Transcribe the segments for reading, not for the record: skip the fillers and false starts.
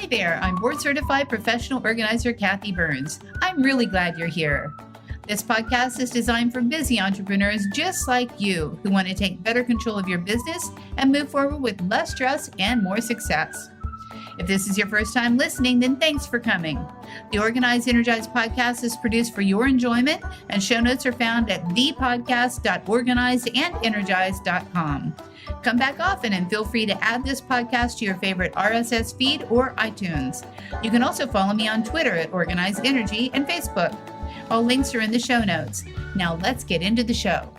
there, I'm board certified professional organizer Kathi Burns. I'm really glad you're here. This podcast is designed for busy entrepreneurs just like you who want to take better control of your business and move forward with less stress and more success. If this is your first time listening, then thanks for coming. The Organized and Energized podcast is produced for your enjoyment, and show notes are found at thepodcast.organizedandenergized.com. Come back often and feel free to add this podcast to your favorite RSS feed or iTunes. You can also follow me on Twitter at Organized Energy and Facebook. All links are in the show notes. Now let's get into the show.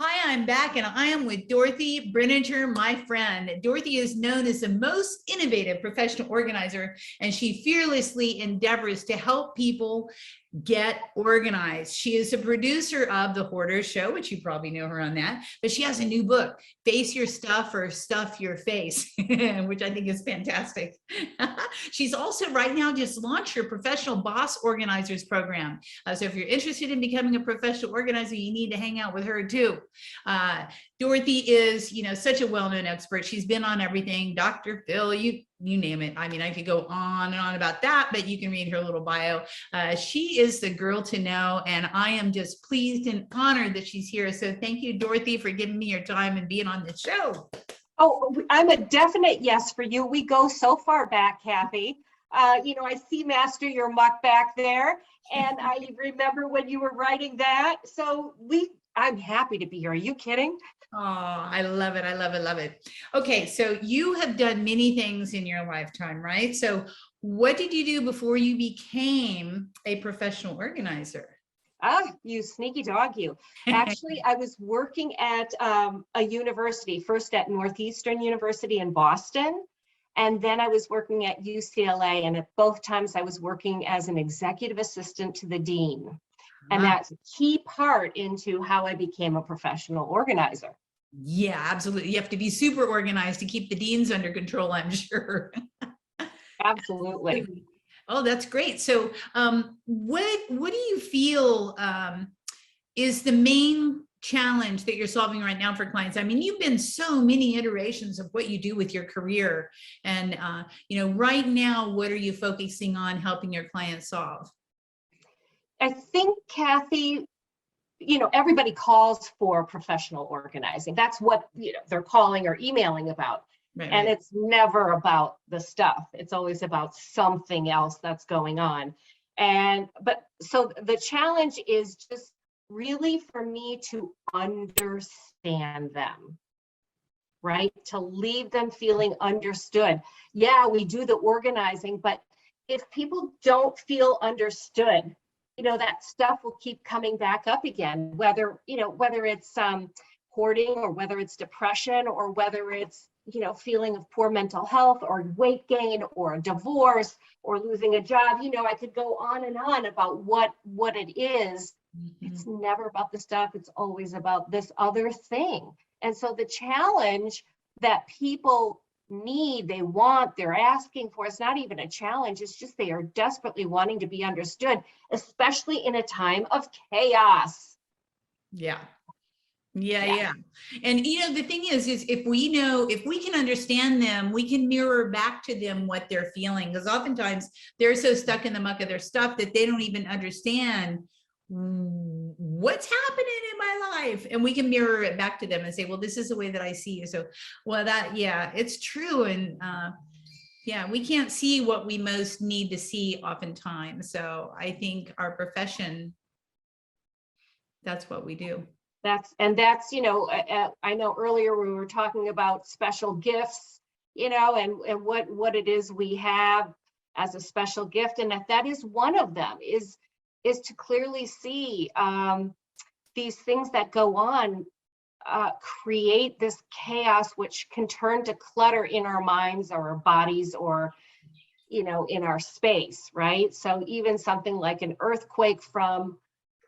Hi, I'm back and I am with Dorothy Brenninger, my friend. Dorothy is known as the most innovative professional organizer, and she fearlessly endeavors to help people get organized. She is a producer of the Hoarders show, which you probably know her on that, but she has a new book, Face Your Stuff or Stuff Your Face, which I think is fantastic. She's also right now just launched her professional boss organizers program. So if you're interested in becoming a professional organizer, you need to hang out with her too. Dorothy is, such a well-known expert. She's been on everything, Dr. Phil, you name it. I mean, I could go on and on about that, but you can read her little bio. She is the girl to know, and I am just pleased and honored that she's here. So thank you, Dorothy, for giving me your time and being on the show. Oh, I'm a definite yes for you. We go so far back, Kathi. I see Master Your Muck back there, and I remember when you were writing that. So I'm happy to be here. Are you kidding? Oh, I love it. I love it. Love it. Okay. So you have done many things in your lifetime, right? So what did you do before you became a professional organizer? You sneaky dog, you. Actually, I was working at a university, first at Northeastern University in Boston, and then I was working at UCLA. And at both times I was working as an executive assistant to the dean. And that's a key part into how I became a professional organizer. Yeah, absolutely. You have to be super organized to keep the deans under control, I'm sure. Absolutely. Oh, that's great. So what do you feel is the main challenge that you're solving right now for clients? I mean, you've been so many iterations of what you do with your career. And, right now, what are you focusing on helping your clients solve? I think, Kathi, everybody calls for professional organizing. That's what they're calling or emailing about. Right. And it's never about the stuff. It's always about something else that's going on. So the challenge is just really for me to understand them, right? To leave them feeling understood. Yeah, we do the organizing, but if people don't feel understood, that stuff will keep coming back up again, whether it's hoarding, or whether it's depression, or whether it's, feeling of poor mental health, or weight gain, or a divorce, or losing a job. I could go on and on about what it is. Mm-hmm. It's never about the stuff. It's always about this other thing. And so the challenge that people need, they want, they're asking for, it's not even a challenge. It's just they are desperately wanting to be understood, especially in a time of chaos. Yeah. And the thing is if we can understand them, we can mirror back to them what they're feeling, because oftentimes they're so stuck in the muck of their stuff that they don't even understand what's happening in my life, and we can mirror it back to them and say, well, this is the way that I see you. So, well, it's true. And we can't see what we most need to see oftentimes. So I think our profession, that's what we do. That's I know earlier we were talking about special gifts, and what it is we have as a special gift, and that is one of them is to clearly see these things that go on create this chaos, which can turn to clutter in our minds or our bodies, or in our space, right? So even something like an earthquake from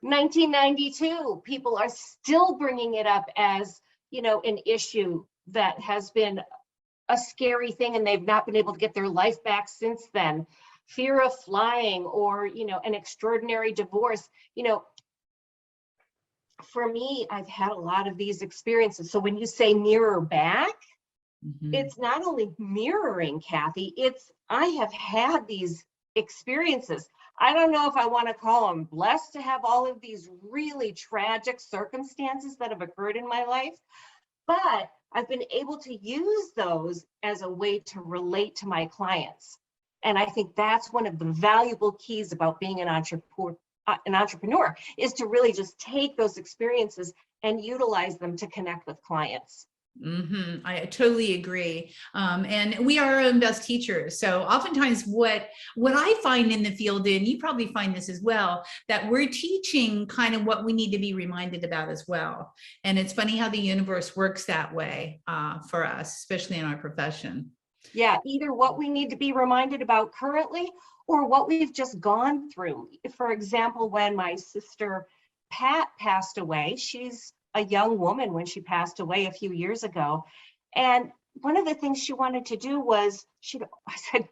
1992, people are still bringing it up as an issue that has been a scary thing, and they've not been able to get their life back since then. Fear of flying, or an extraordinary divorce. For me, I've had a lot of these experiences. So when you say mirror back, it's not only mirroring, Kathi, it's, I have had these experiences. I don't know if I want to call them blessed to have all of these really tragic circumstances that have occurred in my life, but I've been able to use those as a way to relate to my clients. And I think that's one of the valuable keys about being an entrepreneur is to really just take those experiences and utilize them to connect with clients. I totally agree. And we are our own best teachers. So oftentimes what I find in the field, and you probably find this as well, that we're teaching kind of what we need to be reminded about as well. And it's funny how the universe works that way for us, especially in our profession. Yeah, either what we need to be reminded about currently or what we've just gone through. For example, when my sister Pat passed away, she's a young woman when she passed away a few years ago. And one of the things she wanted to do was, I said,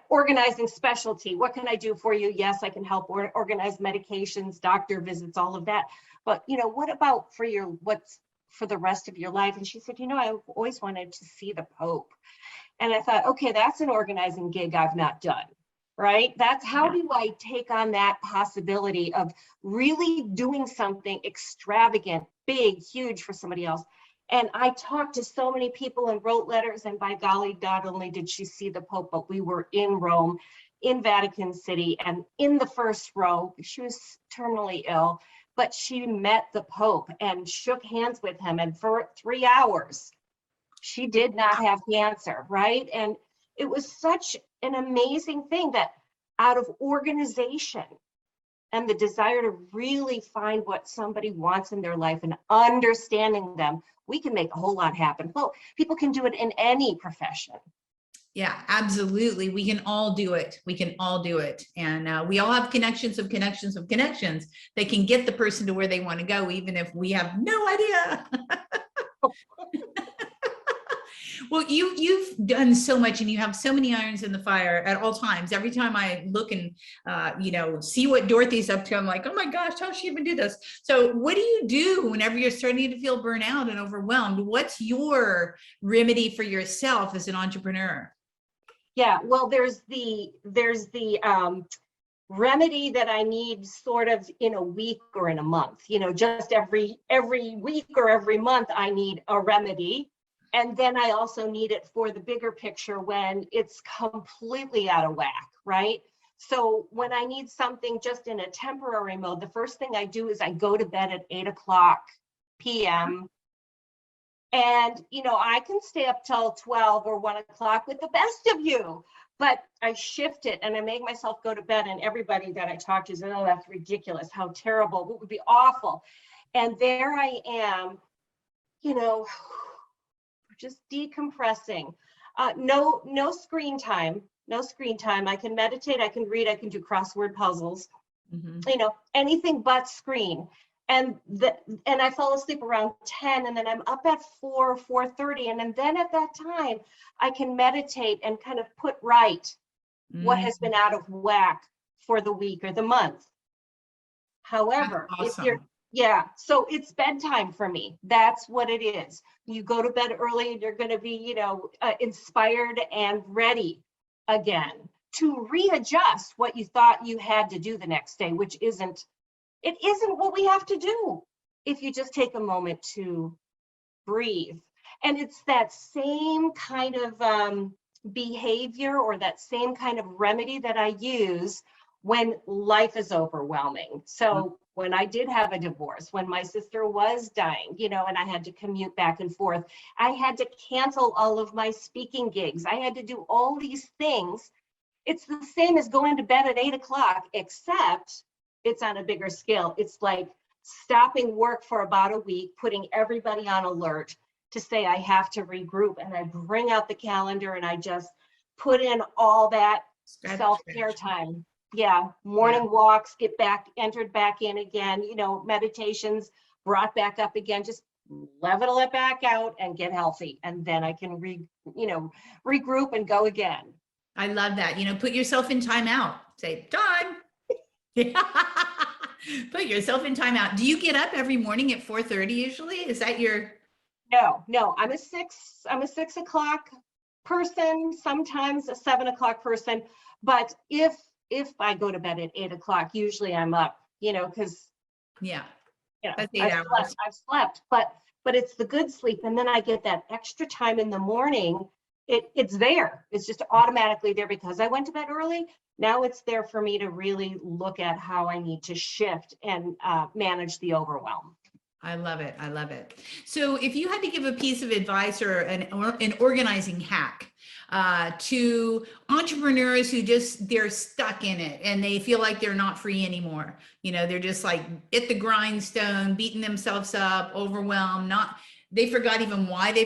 organizing specialty. What can I do for you? Yes, I can help organize medications, doctor visits, all of that. But, what about for what's for the rest of your life? And she said, I've always wanted to see the Pope. And I thought, okay, that's an organizing gig I've not done, right? That's how do I take on that possibility of really doing something extravagant, big, huge for somebody else. And I talked to so many people and wrote letters, and by golly, not only did she see the Pope, but we were in Rome, in Vatican City, and in the first row. She was terminally ill, but she met the Pope and shook hands with him, and for 3 hours, she did not have cancer, right? And it was such an amazing thing that out of organization and the desire to really find what somebody wants in their life and understanding them, we can make a whole lot happen. Well, people can do it in any profession. Yeah, absolutely. We can all do it. We can all do it. And we all have connections of connections of connections that can get the person to where they want to go, even if we have no idea. Well, you've done so much, and you have so many irons in the fire at all times. Every time I look and see what Dorothy's up to, I'm like, oh my gosh, how does she even do this? So what do you do whenever you're starting to feel burnout and overwhelmed? What's your remedy for yourself as an entrepreneur? Yeah, well, there's the remedy that I need sort of in a week or in a month. Just every week or every month, I need a remedy. And then I also need it for the bigger picture when it's completely out of whack, right? So when I need something just in a temporary mode, the first thing I do is I go to bed at 8:00 p.m. And, I can stay up till 12 or 1 o'clock with the best of you, but I shift it and I make myself go to bed, and everybody that I talk to says, oh, that's ridiculous. How terrible. What would be awful? And there I am, just decompressing. No screen time. I can meditate, I can read, I can do crossword puzzles, anything but screen. And I fall asleep around 10, and then I'm up at 4:30. And then at that time, I can meditate and kind of put right what has been out of whack for the week or the month. However, awesome. So it's bedtime for me. That's what it is. You go to bed early and you're going to be, inspired and ready again to readjust what you thought you had to do the next day, which isn't what we have to do if you just take a moment to breathe. And it's that same kind of behavior or that same kind of remedy that I use when life is overwhelming. So when I did have a divorce, when my sister was dying, and I had to commute back and forth, I had to cancel all of my speaking gigs. I had to do all these things. It's the same as going to bed at 8:00, except it's on a bigger scale. It's like stopping work for about a week, putting everybody on alert to say I have to regroup. And I bring out the calendar and I just put in all that self-care time. Yeah, morning walks, entered back in again, meditations, brought back up again, just level it back out and get healthy. And then I can regroup and go again. I love that. Put yourself in timeout. Say, time. Put yourself in timeout. Do you get up every morning at 4:30 usually? Is that your No, I'm a 6 o'clock person, sometimes a 7 o'clock person. But if I go to bed at 8 o'clock, usually I'm up, because that's 8 hours. I've slept, but it's the good sleep. And then I get that extra time in the morning. It's there. It's just automatically there because I went to bed early. Now it's there for me to really look at how I need to shift and manage the overwhelm. I love it. I love it. So if you had to give a piece of advice or an organizing hack to entrepreneurs who they're stuck in it and they feel like they're not free anymore, they're just like at the grindstone, beating themselves up, overwhelmed, they forgot even why they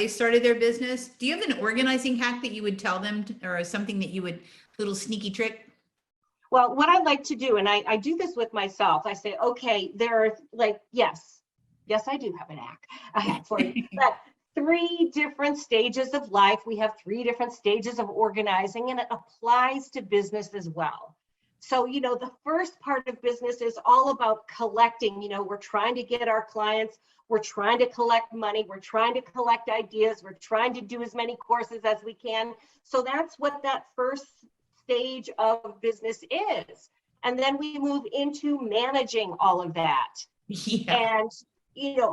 started their business. Do you have an organizing hack that you would tell them or something that little sneaky trick? Well, what I like to do, and I do this with myself, I say, okay, there are yes, I do have an hack for you. But 3 different stages of life. We have 3 different stages of organizing, and it applies to business as well. So, the first part of business is all about collecting. We're trying to get our clients, we're trying to collect money, we're trying to collect ideas, we're trying to do as many courses as we can. So that's what that first stage of business is. And then we move into managing all of that. Yeah. And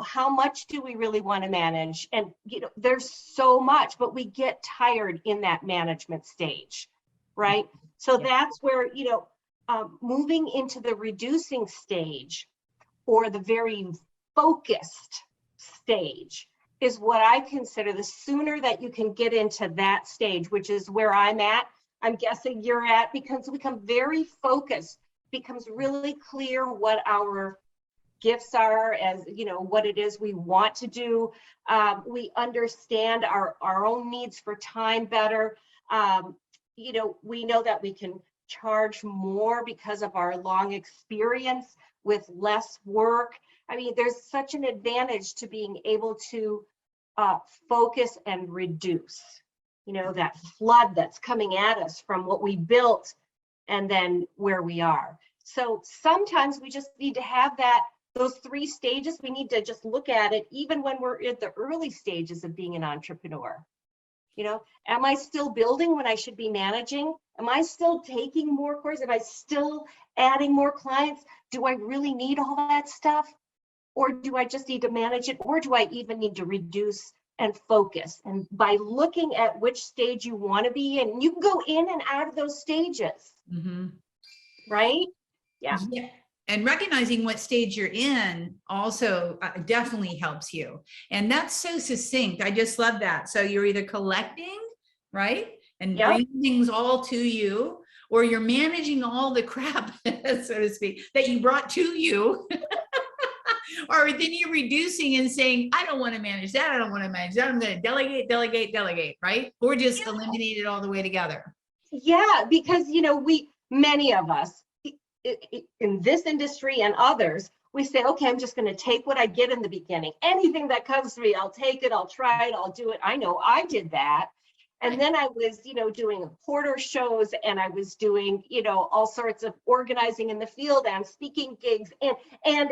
how much do we really want to manage? And there's so much, but we get tired in that management stage, right? So that's where moving into the reducing stage or the very focused stage is what I consider. The sooner that you can get into that stage, which is where I'm at, I'm guessing you're at, because we become very focused, becomes really clear what our gifts are, as what it is we want to do. We understand our own needs for time better. We know that we can charge more because of our long experience with less work. I mean, there's such an advantage to being able to focus and reduce. That flood that's coming at us from what we built and then where we are. So sometimes we just need to have those 3 stages. We need to just look at it, even when we're at the early stages of being an entrepreneur. Am I still building when I should be managing? Am I still taking more courses? Am I still adding more clients? Do I really need all that stuff? Or do I just need to manage it? Or do I even need to reduce and focus? And by looking at which stage you want to be in, you can go in and out of those stages. Mm-hmm. Right? Yeah. And recognizing what stage you're in also definitely helps you. And that's so succinct. I just love that. So you're either collecting, right? And bringing things all to you, or you're managing all the crap, so to speak, that you brought to you. Or then you're reducing and saying, I don't want to manage that. I don't want to manage that. I'm going to delegate, right? Or just eliminate it all the way together. Yeah, because, many of us in this industry and others, we say, okay, I'm just going to take what I get in the beginning. Anything that comes to me, I'll take it, I'll try it, I'll do it. I know I did that. And then I was, doing Hoarder shows, and I was doing, all sorts of organizing in the field and speaking gigs and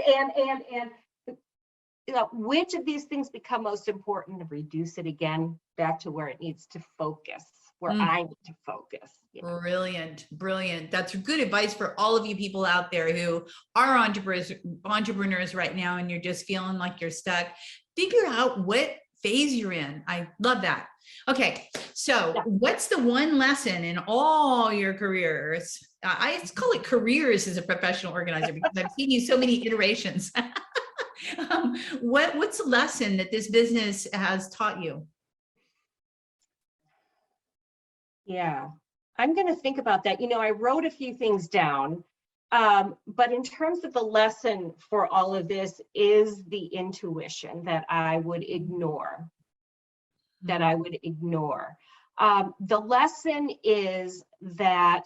which of these things become most important? To reduce it again back to where it needs to focus, where I need to focus. Brilliant. That's good advice for all of you people out there who are entrepreneurs right now, and you're just feeling like you're stuck. Figure out what phase you're in. I love that. Okay, so what's the one lesson in all your careers? I call it careers as a professional organizer because I've seen you so many iterations. What's the lesson that this business has taught you? Yeah, I'm going to think about that. I wrote a few things down, but in terms of the lesson for all of this is the intuition that I would ignore. The lesson is that,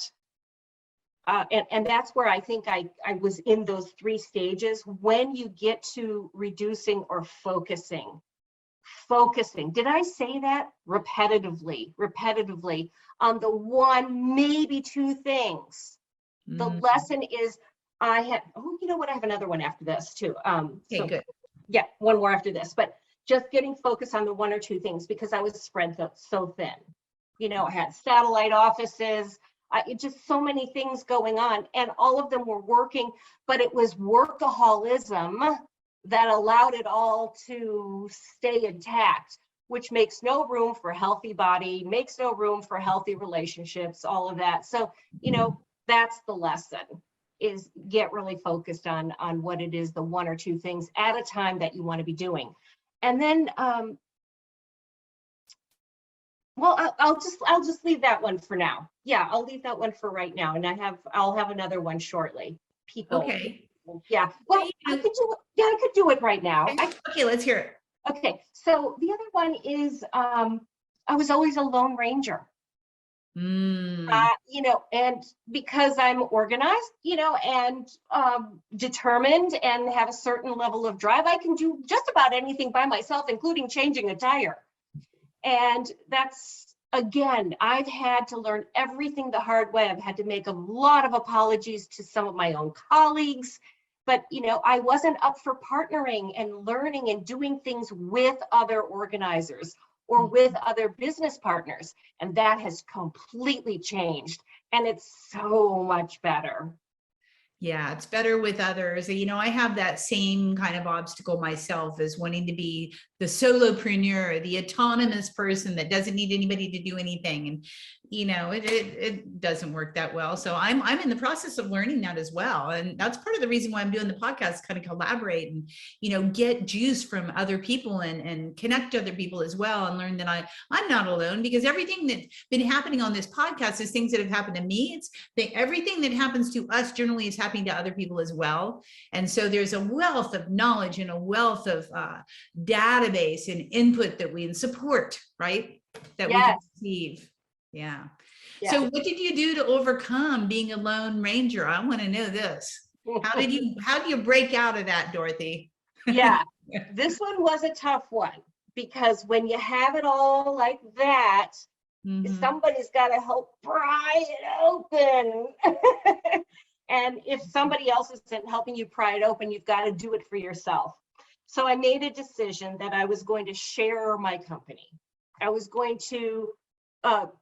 and that's where I think I was in those 3 stages. When you get to reducing or focusing, did I say that? Repetitively on the 1, maybe 2 things. The lesson is I have, I have another one after this too. Okay, good. Yeah, one more after this, but just getting focused on the one or two things because I was spread so thin. You know, I had satellite offices, just so many things going on, and all of them were working, but it was workaholism that allowed it all to stay intact, which makes no room for healthy body, makes no room for healthy relationships, all of that. So, you know, that's the lesson, is get really focused on what it is, the one or two things at a time that you want to be doing. And then, well, I'll just leave that one for now. Yeah, I'll leave that one for right now. And I'll have another one shortly. People. Okay. Yeah. Well, I could do it right now. Okay, let's hear it. Okay. So the other one is, I was always a lone ranger. You know, and because I'm organized, you know, and determined and have a certain level of drive, I can do just about anything by myself, including changing a tire. And that's, again, I've had to learn everything the hard way. I've had to make a lot of apologies to some of my own colleagues, but, you know, I wasn't up for partnering and learning and doing things with other organizers or with other business partners. And that has completely changed. And it's so much better. Yeah, it's better with others. You know, I have that same kind of obstacle myself, as wanting to be the solopreneur, the autonomous person that doesn't need anybody to do anything. And, you know, it doesn't work that well. So I'm in the process of learning that as well. And that's part of the reason why I'm doing the podcast, kind of collaborate and, you know, get juice from other people and connect to other people as well, and learn that I'm not alone, because everything that's been happening on this podcast is things that have happened to me. It's everything that happens to us generally is happening to other people as well. And so there's a wealth of knowledge and a wealth of database and input that we and support, right? That we can receive. Yeah. So what did you do to overcome being a lone ranger? I want to know this. How do you break out of that, Dorothy? Yeah, this one was a tough one, because when you have it all like that, somebody's got to help pry it open. And if somebody else isn't helping you pry it open, you've got to do it for yourself. So I made a decision that I was going to share my company. I was going to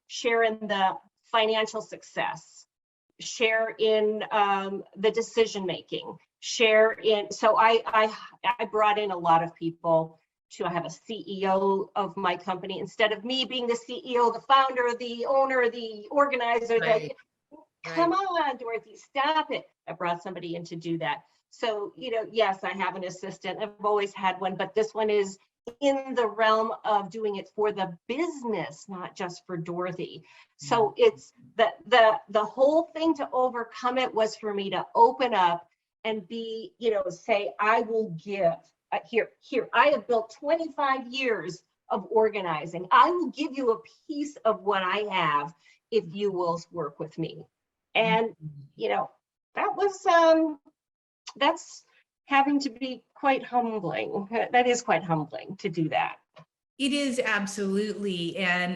share in the financial success, share in the decision making, share in. So I brought in a lot of people to have a CEO of my company, instead of me being the CEO, the founder, the owner, the organizer. Right. Come on, Dorothy, stop it. I brought somebody in to do that. So, you know, yes, I have an assistant. I've always had one, but this one is in the realm of doing it for the business, not just for Dorothy. So it's the whole thing to overcome it was for me to open up and be, you know, say, I will give. Here, I have built 25 years of organizing. I will give you a piece of what I have if you will work with me. And, you know, that was, that's having to be quite humbling. That is quite humbling to do that. It is, absolutely. And,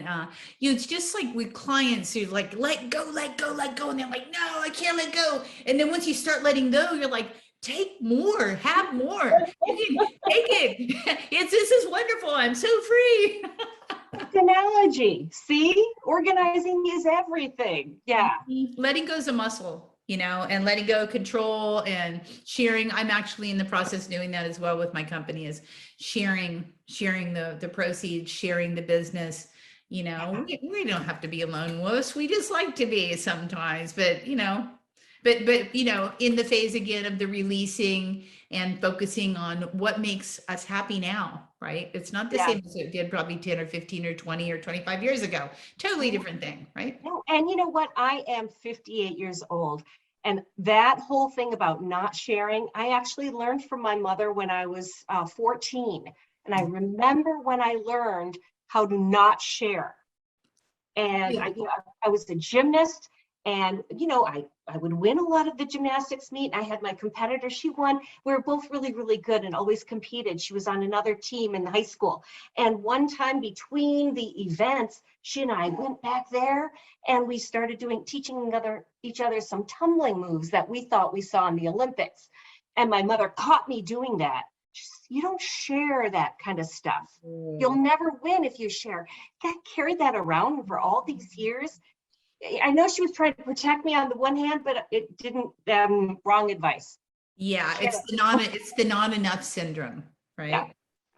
you know, it's just like with clients who like, let go. And they're like, no, I can't let go. And then once you start letting go, you're like, take more, have more. You can take it. This is wonderful. I'm so free. Analogy. See, organizing is everything. Yeah. Letting go is a muscle, you know, and letting go of control and sharing. I'm actually in the process of doing that as well with my company, is sharing the proceeds, sharing the business. You know, we don't have to be a lone wolf. We just like to be sometimes, but you know, but you know, in the phase again of the releasing and focusing on what makes us happy now, right? It's not the same as it did probably 10 or 15 or 20 or 25 years ago. Totally different thing, right? No, and you know what? I am 58 years old. And that whole thing about not sharing, I actually learned from my mother when I was 14. And I remember when I learned how to not share. And I was a gymnast. And, you know, I would win a lot of the gymnastics meet. I had my competitor, she won. We were both really, really good and always competed. She was on another team in high school. And one time between the events, she and I went back there and we started teaching each other some tumbling moves that we thought we saw in the Olympics. And my mother caught me doing that. you don't share that kind of stuff. You'll never win if you share. I carried that around for all these years. I know she was trying to protect me on the one hand, but it didn't, wrong advice. Yeah, it's the not enough syndrome, right? Yeah.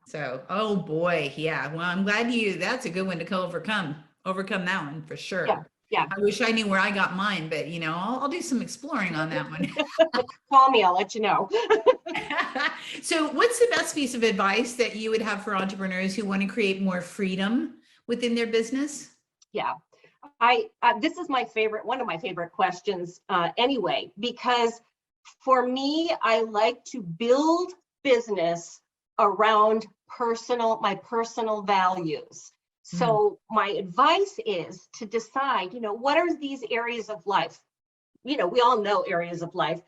So, oh boy, yeah. Well, I'm glad that's a good one to overcome that one for sure. Yeah. Yeah. I wish I knew where I got mine, but I'll do some exploring on that one. Call me, I'll let you know. So what's the best piece of advice that you would have for entrepreneurs who want to create more freedom within their business? Yeah, this is one of my favorite questions anyway, because for me, I like to build business around my personal values. So my advice is to decide, what are these areas of life? We all know areas of life,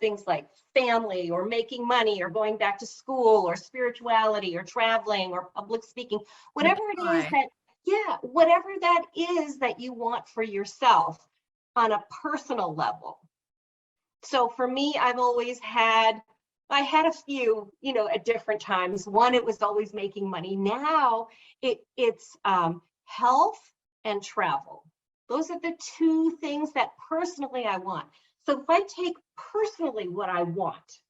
things like family or making money or going back to school or spirituality or traveling or public speaking, whatever it is whatever that is that you want for yourself on a personal level. So for me, I had a few, at different times. One, it was always making money. Now it's health and travel. Those are the two things that personally I want. So if I take personally what I want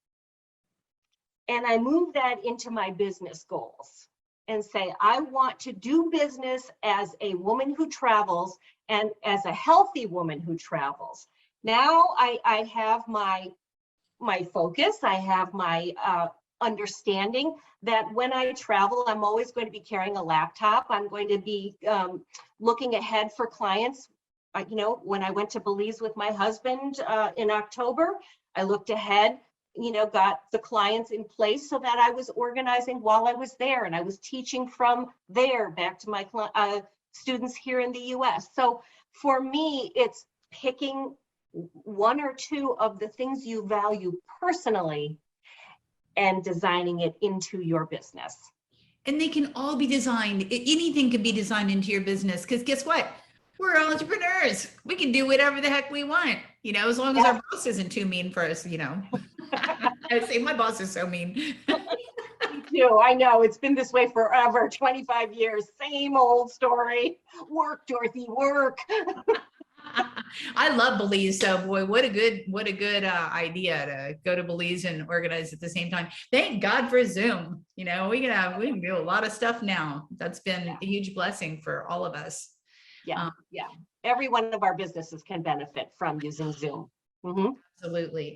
and I move that into my business goals and say, I want to do business as a woman who travels and as a healthy woman who travels. Now I have my focus, I have my understanding that when I travel, I'm always going to be carrying a laptop. I'm going to be looking ahead for clients. When I went to Belize with my husband in October, I looked ahead, got the clients in place so that I was organizing while I was there, and I was teaching from there back to my students here in the US. So for me, it's picking one or two of the things you value personally and designing it into your business. And they can all be designed. Anything can be designed into your business, because guess what? We're entrepreneurs. We can do whatever the heck we want, as long as our boss isn't too mean for us, I would say my boss is so mean. Me too. I know, it's been this way forever, 25 years, same old story. Work, Dorothy, work. I love Belize, so boy, what a good idea to go to Belize and organize at the same time. Thank God for Zoom. We can do a lot of stuff now. That's been a huge blessing for all of us. Yeah, every one of our businesses can benefit from using Zoom.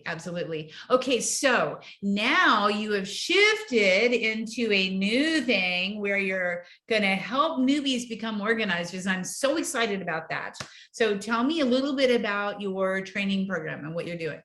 Absolutely. Okay, so now you have shifted into a new thing where you're going to help newbies become organizers. I'm so excited about that. So tell me a little bit about your training program and what you're doing.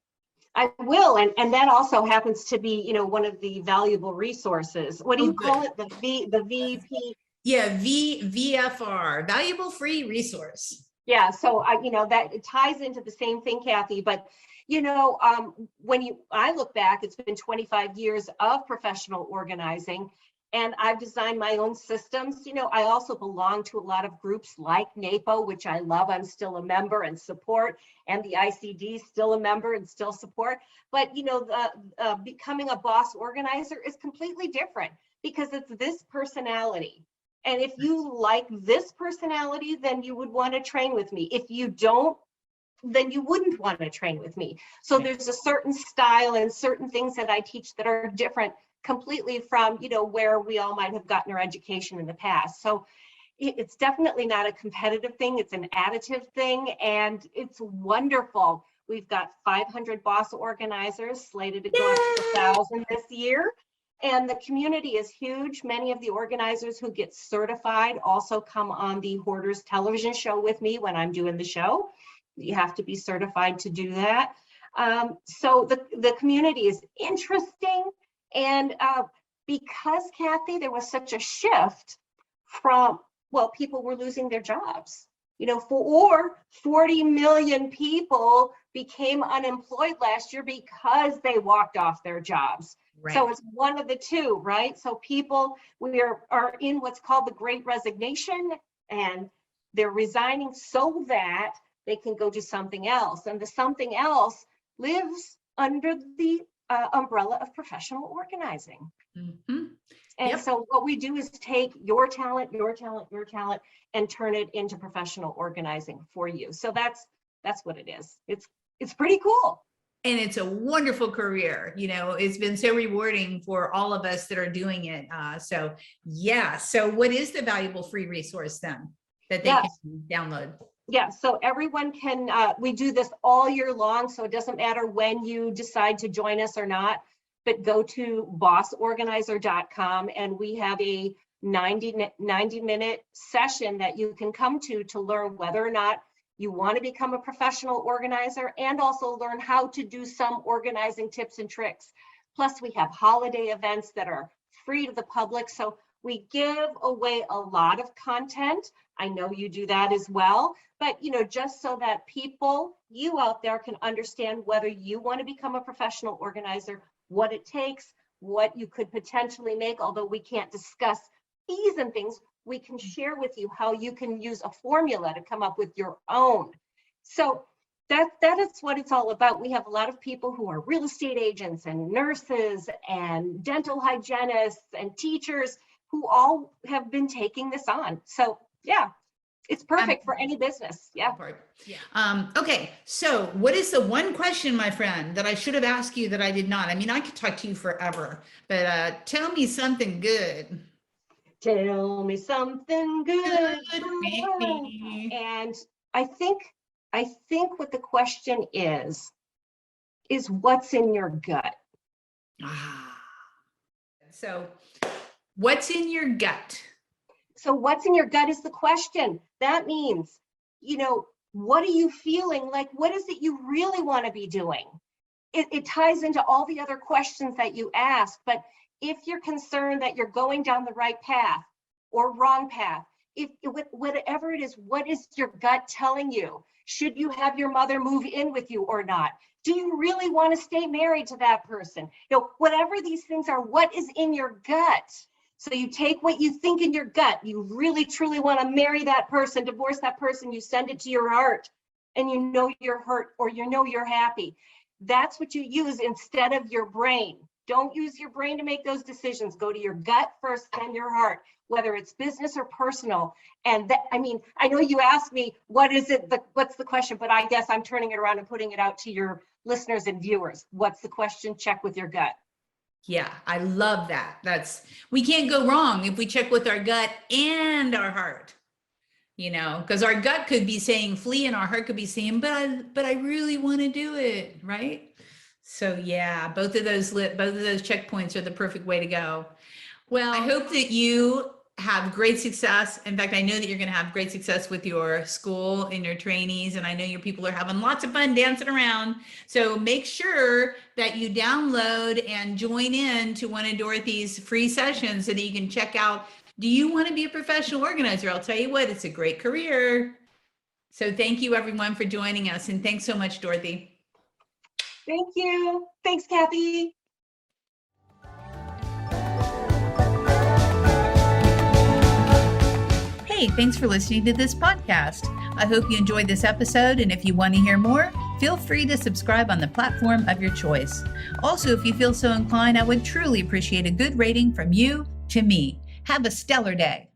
I will, and that also happens to be, one of the valuable resources. What do you call it? The VP? Yeah, VFR, valuable free resource. Yeah, so that it ties into the same thing, Kathi, but when I look back, it's been 25 years of professional organizing, and I've designed my own systems. I also belong to a lot of groups like NAPO, which I love. I'm still a member and support, and the ICD, still a member and still support. But becoming a boss organizer is completely different, because it's this personality. And if you like this personality, then you would want to train with me. If you don't, then you wouldn't want to train with me. So there's a certain style and certain things that I teach that are different completely from, where we all might have gotten our education in the past. So it's definitely not a competitive thing. It's an additive thing, and it's wonderful. We've got 500 boss organizers slated to go up to 1,000 this year. And the community is huge. Many of the organizers who get certified also come on the Hoarders television show with me when I'm doing the show. You have to be certified to do that. So the community is interesting. And because, Kathi, there was such a shift from, people were losing their jobs. 40 million people became unemployed last year because they walked off their jobs. Right. So it's one of the two, right? So people, we are in what's called the Great Resignation, and they're resigning so that they can go do something else. And the something else lives under the umbrella of professional organizing. Mm-hmm. And Yep. so what we do is take your talent, and turn it into professional organizing for you. So that's what it is. It's pretty cool. And it's a wonderful career. You know, it's been so rewarding for all of us that are doing it. So yeah. So what is the valuable free resource then that they can download? Yeah, so everyone can, we do this all year long, so it doesn't matter when you decide to join us or not, but go to bossorganizer.com and we have a 90-minute session that you can come to learn whether or not you want to become a professional organizer and also learn how to do some organizing tips and tricks. Plus, we have holiday events that are free to the public, so we give away a lot of content. I know you do that as well, but just so that people, you out there, can understand whether you want to become a professional organizer, what it takes, what you could potentially make, although we can't discuss fees and things, we can share with you how you can use a formula to come up with your own. So that is what it's all about. We have a lot of people who are real estate agents and nurses and dental hygienists and teachers who all have been taking this on. So yeah, it's perfect for any business. Yeah. Okay. So what is the one question, my friend, that I should have asked you that I did not? I mean, I could talk to you forever, but tell me something good. Tell me something good. And I think what the question is what's in your gut? So what's in your gut? So what's in your gut is the question. That means, what are you feeling? Like, what is it you really want to be doing? It ties into all the other questions that you ask, but if you're concerned that you're going down the right path or wrong path, whatever it is, what is your gut telling you? Should you have your mother move in with you or not? Do you really want to stay married to that person? Whatever these things are, what is in your gut? So you take what you think in your gut, you really truly want to marry that person, divorce that person, you send it to your heart, and you're hurt or you're happy. That's what you use instead of your brain. Don't use your brain to make those decisions. Go to your gut first, then your heart, whether it's business or personal. And I know you asked me, what's the question? But I guess I'm turning it around and putting it out to your listeners and viewers. What's the question? Check with your gut. Yeah, I love that. We can't go wrong if we check with our gut and our heart, because our gut could be saying flee and our heart could be saying, but I really want to do it. Right. So yeah, both of those checkpoints are the perfect way to go. Well, I hope that you have great success. In fact, I know that you're going to have great success with your school and your trainees. And I know your people are having lots of fun dancing around. So make sure that you download and join in to one of Dorothy's free sessions so that you can check out, do you want to be a professional organizer? I'll tell you what, it's a great career. So thank you everyone for joining us. And thanks so much, Dorothy. Thank you. Thanks, Kathi. Hey, thanks for listening to this podcast. I hope you enjoyed this episode, and if you want to hear more, feel free to subscribe on the platform of your choice. Also, if you feel so inclined, I would truly appreciate a good rating from you to me. Have a stellar day.